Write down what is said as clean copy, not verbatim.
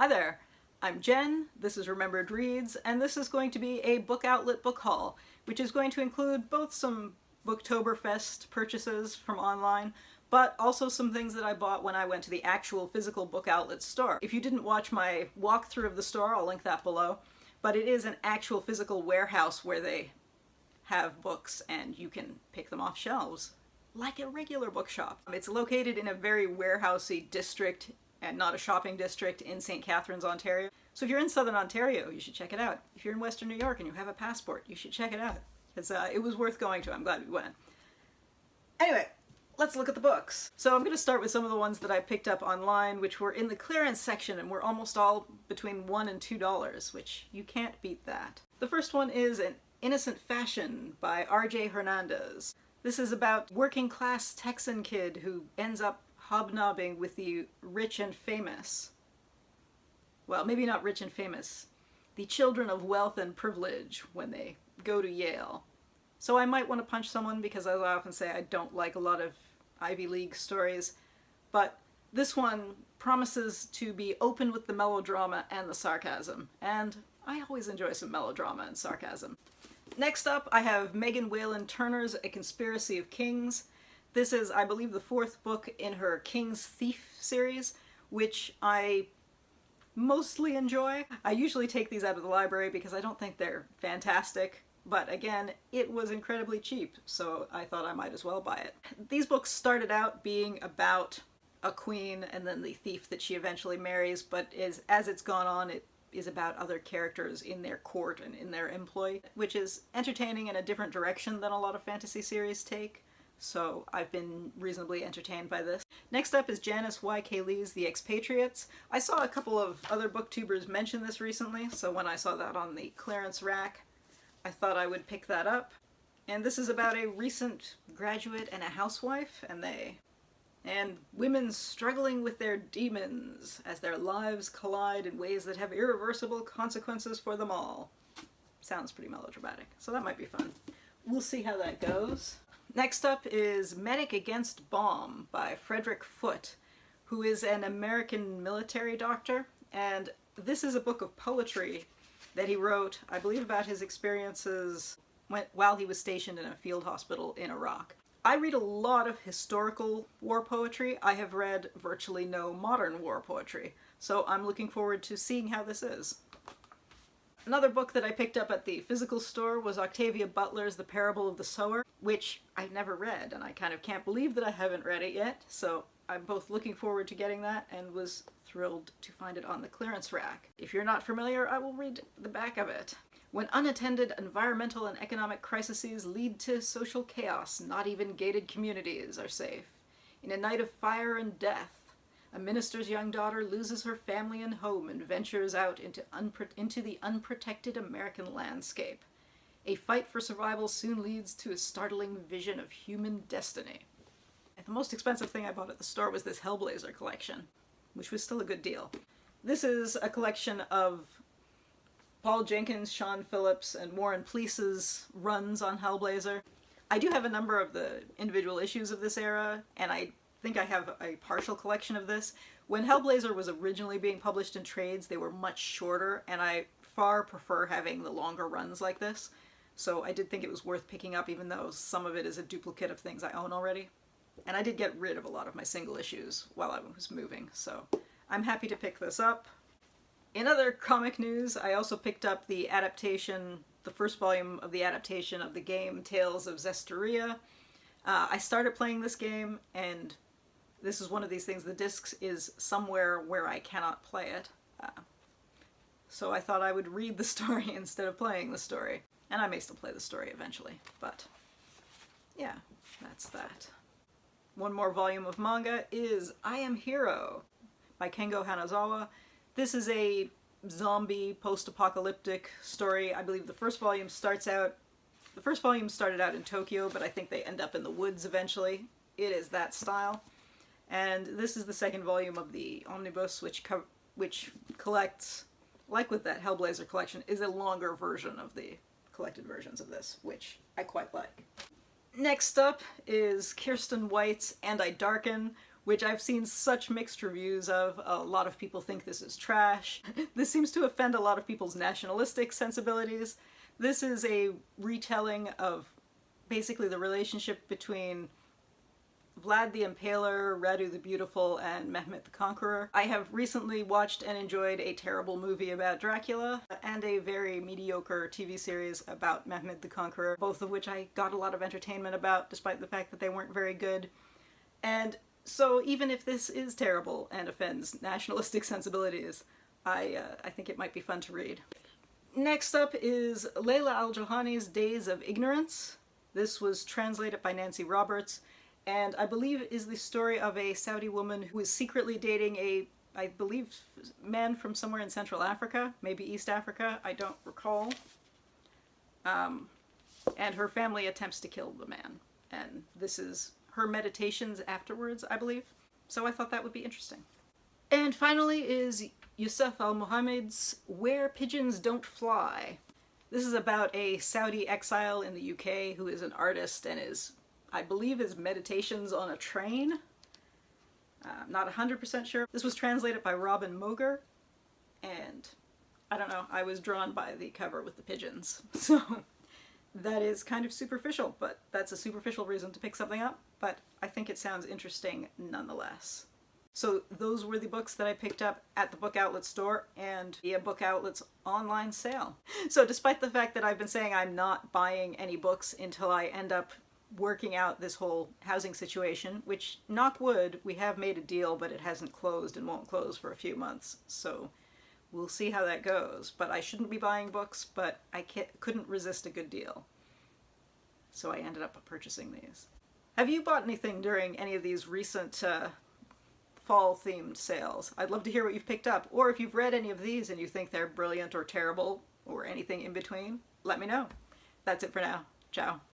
Hi there, I'm Jen, this is Remembered Reads, and this is going to be a book outlet book haul, which is going to include both some Booktoberfest purchases from online, but also some things that I bought when I went to the actual physical book outlet store. If you didn't watch my walkthrough of the store, I'll link that below, but it is an actual physical warehouse where they have books and you can pick them off shelves, like a regular bookshop. It's located in a very warehousey district and not a shopping district in St. Catharines, Ontario. So if you're in Southern Ontario, you should check it out. If you're in Western New York and you have a passport, you should check it out. Because it was worth going to. I'm glad we went. Anyway, let's look at the books. So I'm going to start with some of the ones that I picked up online, which were in the clearance section and were almost all between $1 and $2, which you can't beat that. The first one is An Innocent Fashion by R.J. Hernandez. This is about working class Texan kid who ends up hobnobbing with the rich and famous. Well, maybe not rich and famous. The children of wealth and privilege when they go to Yale. So I might want to punch someone because, as I often say, I don't like a lot of Ivy League stories. But this one promises to be open with the melodrama and the sarcasm. And I always enjoy some melodrama and sarcasm. Next up, I have Megan Whalen Turner's A Conspiracy of Kings. This is, I believe, the fourth book in her King's Thief series, which I mostly enjoy. I usually take these out of the library because I don't think they're fantastic, but again, it was incredibly cheap, so I thought I might as well buy it. These books started out being about a queen and then the thief that she eventually marries, but as it's gone on, it is about other characters in their court and in their employ, which is entertaining in a different direction than a lot of fantasy series take. So I've been reasonably entertained by this. Next up is Janice YK Lee's The Expatriates. I saw a couple of other booktubers mention this recently, so when I saw that on the clearance rack, I thought I would pick that up. And this is about a recent graduate and a housewife, and women struggling with their demons as their lives collide in ways that have irreversible consequences for them all. Sounds pretty melodramatic, so that might be fun. We'll see how that goes. Next up is Medic Against Bomb by Frederick Foote, who is an American military doctor, and this is a book of poetry that he wrote, I believe, about his experiences while he was stationed in a field hospital in Iraq. I read a lot of historical war poetry. I have read virtually no modern war poetry, so I'm looking forward to seeing how this is. Another book that I picked up at the physical store was Octavia Butler's The Parable of the Sower, which I've never read, and I kind of can't believe that I haven't read it yet, so I'm both looking forward to getting that and was thrilled to find it on the clearance rack. If you're not familiar, I will read the back of it. When unattended environmental and economic crises lead to social chaos, not even gated communities are safe. In a night of fire and death, a minister's young daughter loses her family and home and ventures out into the unprotected American landscape. A fight for survival soon leads to a startling vision of human destiny. And the most expensive thing I bought at the store was this Hellblazer collection, which was still a good deal. This is a collection of Paul Jenkins, Sean Phillips, and Warren Pleece's runs on Hellblazer. I do have a number of the individual issues of this era, and I think I have a partial collection of this. When Hellblazer was originally being published in trades, they were much shorter, and I far prefer having the longer runs like this. So I did think it was worth picking up, even though some of it is a duplicate of things I own already. And I did get rid of a lot of my single issues while I was moving, so I'm happy to pick this up. In other comic news, I also picked up the first volume of the adaptation of the game Tales of Zestiria. I started playing this game, and this is one of these things, the disc is somewhere where I cannot play it. So I thought I would read the story instead of playing the story. And I may still play the story eventually, but yeah, that's that. One more volume of manga is I Am Hero by Kengo Hanazawa. This is a zombie post-apocalyptic story. I believe the first volume started out in Tokyo, but I think they end up in the woods eventually. It is that style. And this is the second volume of the omnibus, which collects, like with that Hellblazer collection, is a longer version of the collected versions of this, which I quite like. Next up is Kiersten White's And I Darken, which I've seen such mixed reviews of. A lot of people think this is trash. This seems to offend a lot of people's nationalistic sensibilities. This is a retelling of basically the relationship between Vlad the Impaler, Radu the Beautiful, and Mehmet the Conqueror. I have recently watched and enjoyed a terrible movie about Dracula and a very mediocre TV series about Mehmet the Conqueror, both of which I got a lot of entertainment about, despite the fact that they weren't very good. And so even if this is terrible and offends nationalistic sensibilities, I think it might be fun to read. Next up is Laila Aljohani's Days of Ignorance. This was translated by Nancy Roberts, and I believe is the story of a Saudi woman who is secretly dating a, I believe, man from somewhere in Central Africa, maybe East Africa, I don't recall. And her family attempts to kill the man. And this is her meditations afterwards, I believe. So I thought that would be interesting. And finally is Yousef Al-Mohaimeed's Where Pigeons Don't Fly. This is about a Saudi exile in the UK who is an artist and is, I believe, his meditations on a train. Not 100% sure. This was translated by Robin Moger, and I don't know, I was drawn by the cover with the pigeons. So that is kind of superficial, but that's a superficial reason to pick something up, but I think it sounds interesting nonetheless. So those were the books that I picked up at the Book Outlet store and via Book Outlet's online sale. So despite the fact that I've been saying I'm not buying any books until I end up working out this whole housing situation, which, knock wood, we have made a deal, but it hasn't closed and won't close for a few months, so we'll see how that goes. But I shouldn't be buying books, but I couldn't resist a good deal. So I ended up purchasing these. Have you bought anything during any of these recent fall-themed sales? I'd love to hear what you've picked up, or if you've read any of these and you think they're brilliant or terrible, or anything in between, let me know. That's it for now. Ciao.